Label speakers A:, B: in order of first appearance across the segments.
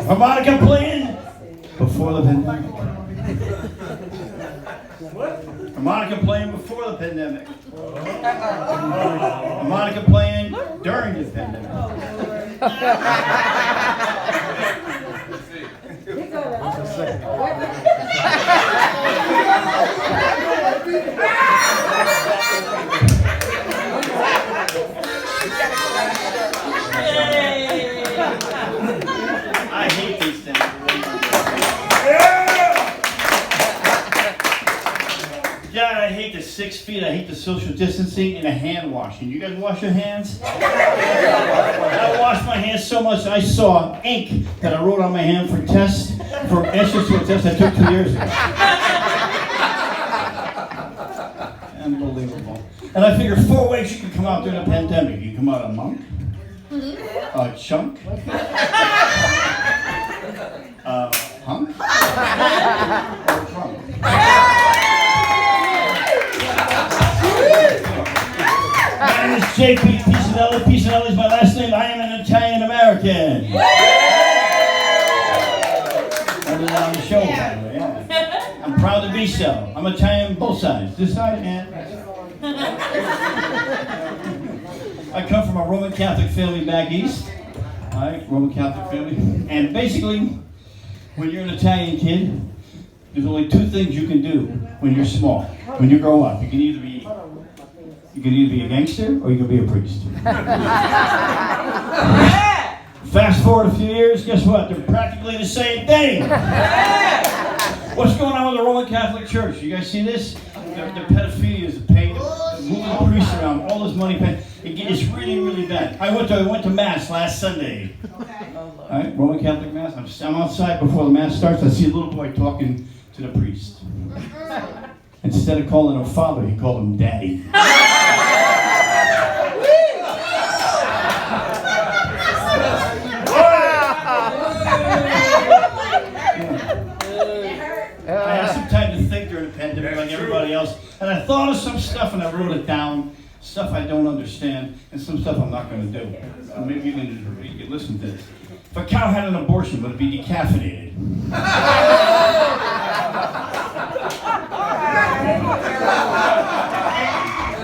A: Harmonica playing before the pandemic. Harmonica playing before the pandemic. Harmonica playing during the pandemic. I hate these things. God, I hate the 6 feet. I hate the social distancing and the hand washing. You guys wash your hands? I washed my hands so much I saw ink that I wrote on my hand for tests, for answers to a test I took 2 years ago. Unbelievable. And I figured 4 ways you can come out during a pandemic. You can come out a monk, a chunk, hunk, or a drunk. My name is Jon Peasanelli. Peasanelli is my last name. I am an Italian American. I've been on the show, by the way. Yeah. I'm proud to be so. I'm Italian both sides. This side and I come from a Roman Catholic family back east. All right, Roman Catholic family. And basically, when you're an Italian kid, there's only 2 things you can do when you're small. When you grow up, you can either be a gangster or you can be a priest. Fast forward a few years, guess what? They're practically the same thing. What's going on with the Roman Catholic Church? You guys see this? The pedophilia is paying, moving the priests around, all this money paid. It's really, really bad. I went to Mass last Sunday. All right, Roman Catholic Mass. I'm outside before the Mass starts. I see a little boy talking to the priest. Instead of calling him father, he called him daddy. I had some time to think during the pandemic like everybody else, and I thought of some stuff and I wrote it down, stuff I don't understand, and some stuff I'm not going to do. So maybe you can listen to this. If a cow had an abortion, would it be decaffeinated?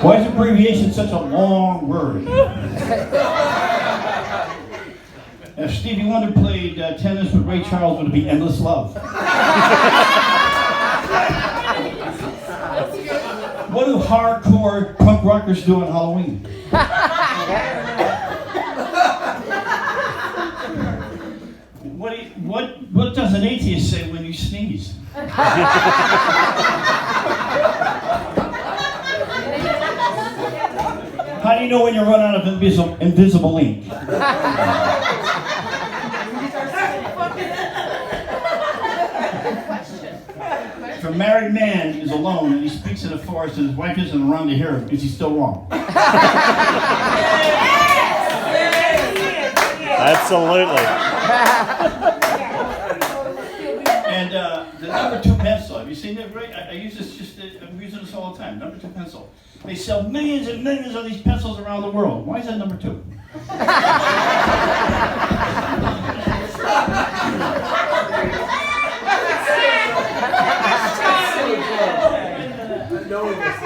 A: Why is abbreviation such a long word? If Stevie Wonder played tennis with Ray Charles, would it be endless love? What do hardcore punk rockers do on Halloween? What does an atheist say when you sneeze? How do you know when you run out of invisible ink? If a married man is alone and he speaks in the forest and his wife isn't around to hear him, is he still wrong?
B: Absolutely.
A: And the number 2 pencil, have you seen it, right? I use this I'm using this all the time, number 2 pencil. They sell millions and millions of these pencils around the world. Why is that number 2?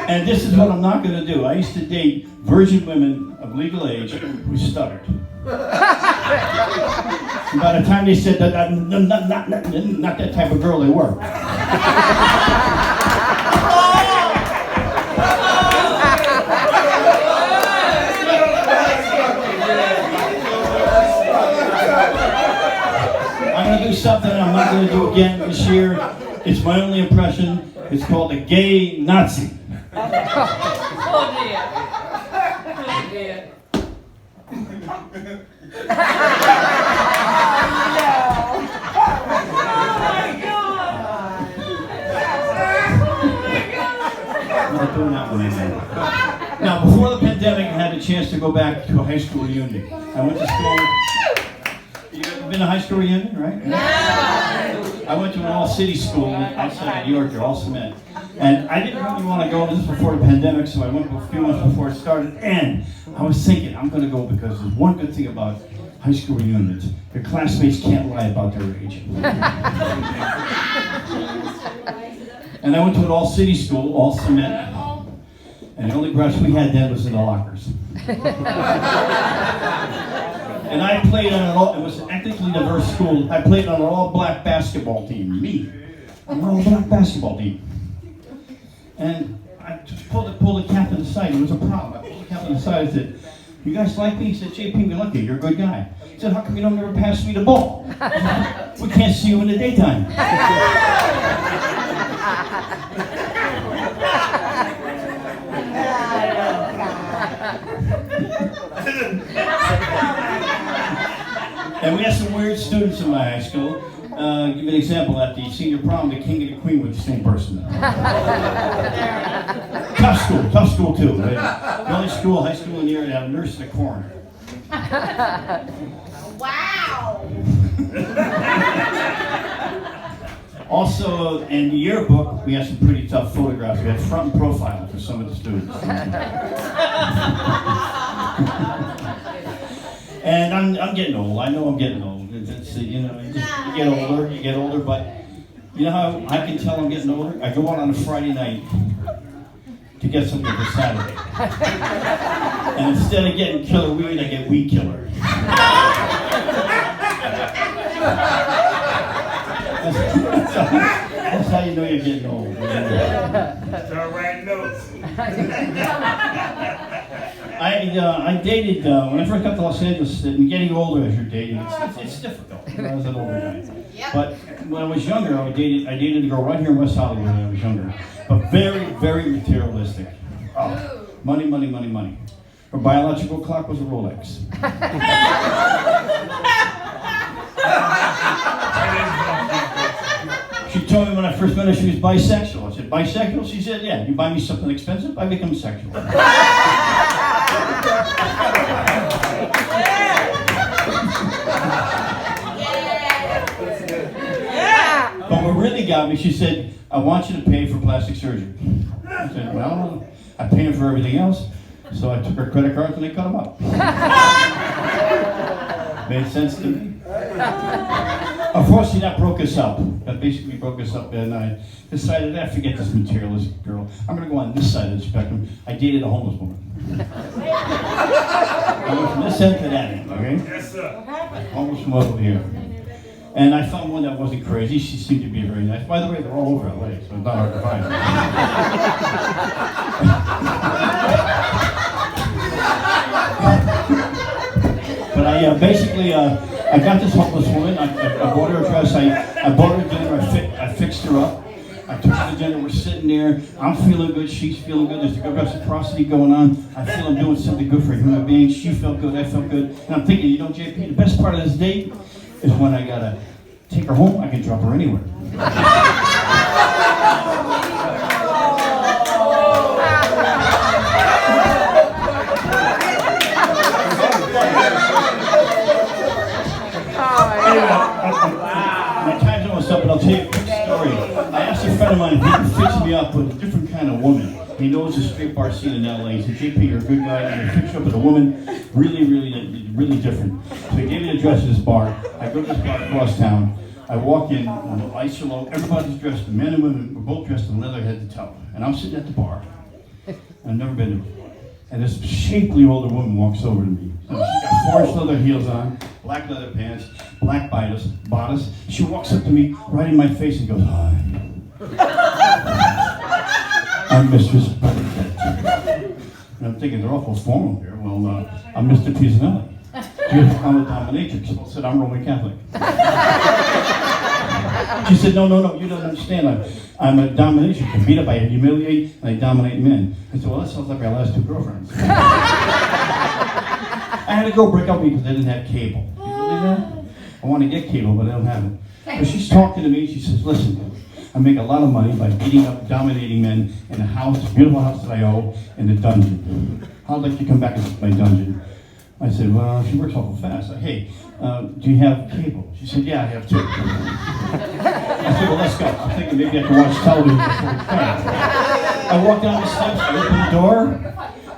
A: And this is what I'm not going to do. I used to date virgin women of legal age who stuttered. And by the time they said that, not that type of girl they were. I'm going to do something I'm not going to do again this year. It's my only impression. It's called the gay Nazi.
C: Oh dear. Oh dear.
A: I'm not doing that one anymore. Now, before the pandemic, I had a chance to go back to a high school reunion. I went to school. You ever been to a high school reunion, right?
C: No.
A: I went to an all-city school outside of New York. They're all cement. And I didn't really want to go. This was before the pandemic, so I went a few months before it started. And I was thinking, I'm going to go because there's one good thing about high school reunions. Your classmates can't lie about their age. And I went to an all-city school, all cement. And the only brush we had then was in the lockers. And I played on it was an ethnically diverse school. I played on an all-black basketball team. Me. An all-black basketball team. And I pulled the captain aside. It was a problem. I pulled the captain aside and said, "You guys like me?" He said, "JP, we like you. You're a good guy." He said, "How come you don't ever pass me the ball? We can't see you in the daytime." And we had some weird students in my high school. Give you an example. At the senior prom, the king and the queen were the same person. Tough school too. Right? The only school, high school in the area that had a nurse and a coroner.
B: Wow!
A: Also, in the yearbook, we had some pretty tough photographs. We had front and profile for some of the students. And I'm getting old. I know I'm getting old. It's, you get older, but you know how I can tell I'm getting older? I go out on a Friday night to get something for Saturday. And instead of getting killer weed, I get weed killer. That's how you know you're getting old.
D: Start writing notes.
A: I dated, when I first got to Los Angeles, and getting older as you're dating, it's difficult. I was an older guy.
B: Yep.
A: But when I was younger, I dated a girl right here in West Hollywood when I was younger. But very, very materialistic. Oh, money, money, money, money. Her biological clock was a Rolex. She told me when I first met her she was bisexual. I said, "Bisexual?" She said, "Yeah, you buy me something expensive, I become sexual." But what really got me, she said, "I want you to pay for plastic surgery." I said, "Well, I'm paying for everything else." So I took her credit cards and I cut them up. Made sense to me. Unfortunately, that broke us up. That basically broke us up, and I decided, forget this materialistic girl. I'm going to go on this side of the spectrum. I dated a homeless woman. I went from this end to that end, okay?
D: Yes, sir.
A: Homeless woman over here. And I found one that wasn't crazy. She seemed to be very nice. By the way, they're all over LA, so it's not hard to find. But I got this homeless woman. I bought her a dress. I bought her dinner. I fixed her up. I took her to dinner. We're sitting there. I'm feeling good. She's feeling good. There's a good reciprocity going on. I feel I'm doing something good for a human being. She felt good. I felt good. And I'm thinking, you know, JP, the best part of this date is when I gotta take her home. I can drop her anywhere. My time's almost up, but I'll tell you a quick story. I asked a friend of mine if he could fix me up with a different kind of woman. He knows the straight bar scene in LA. He said, "JP, you're a good guy. I'm going to fix you up with a woman really, really, really different." So he gave me the address of this bar. I go to this bar across town. I walk in, ice are low. Everybody's dressed, the men and women were both dressed in leather head to toe. And I'm sitting at the bar. I've never been to it. And this shapely older woman walks over to me. So she's got forged leather heels on, black leather pants, black bodice. She walks up to me right in my face and goes, "Hi. I'm Mistress Bernadette." And I'm thinking, they're awful formal here. Well, I'm Mr. Peasanelli. I'm a dominatrix. I said, "I'm Roman Catholic." She said, no, you don't understand. I'm a dominatrix. I beat up, I humiliate, and I dominate men. I said, "Well, that sounds like our last two girlfriends." I had to go break up because I didn't have cable. You believe that? I want to get cable, but I don't have it. But she's talking to me. She says, "Listen, I make a lot of money by beating up, dominating men in a house, a beautiful house that I owe, in the dungeon. I'd like you to come back and my dungeon." I said, "Well, she works awful fast." Hey, do you have cable? She said, "Yeah, I have two." I said, "Well, let's go." I'm thinking maybe I can watch television before we start. I walk down the steps, I open the door.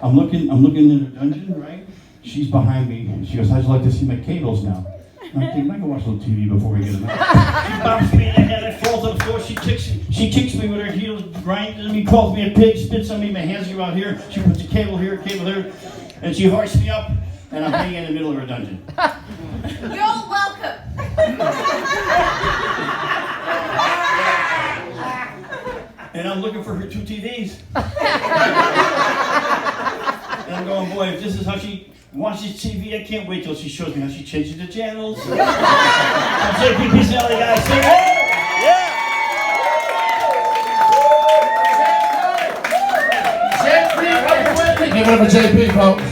A: I'm looking in the dungeon, right? she's behind me, and she goes, how'd you like to see my cables now? And I'm thinking, I can watch a little TV before we get them out. She bumps me in the head, I fall to the floor, she kicks me with her heels, grinds me, calls me a pig, spits on me, my hands are out here, she puts a cable here, and she hoists me up, and I'm hanging in the middle of her dungeon.
B: You're welcome.
A: And I'm looking for her 2 TVs. And I'm going, boy, if this is how she watches TV, I can't wait till she shows me how she changes the channels. I'm Jon Peasanelli, guys. Sing it!
E: JP, give it up for JP, folks.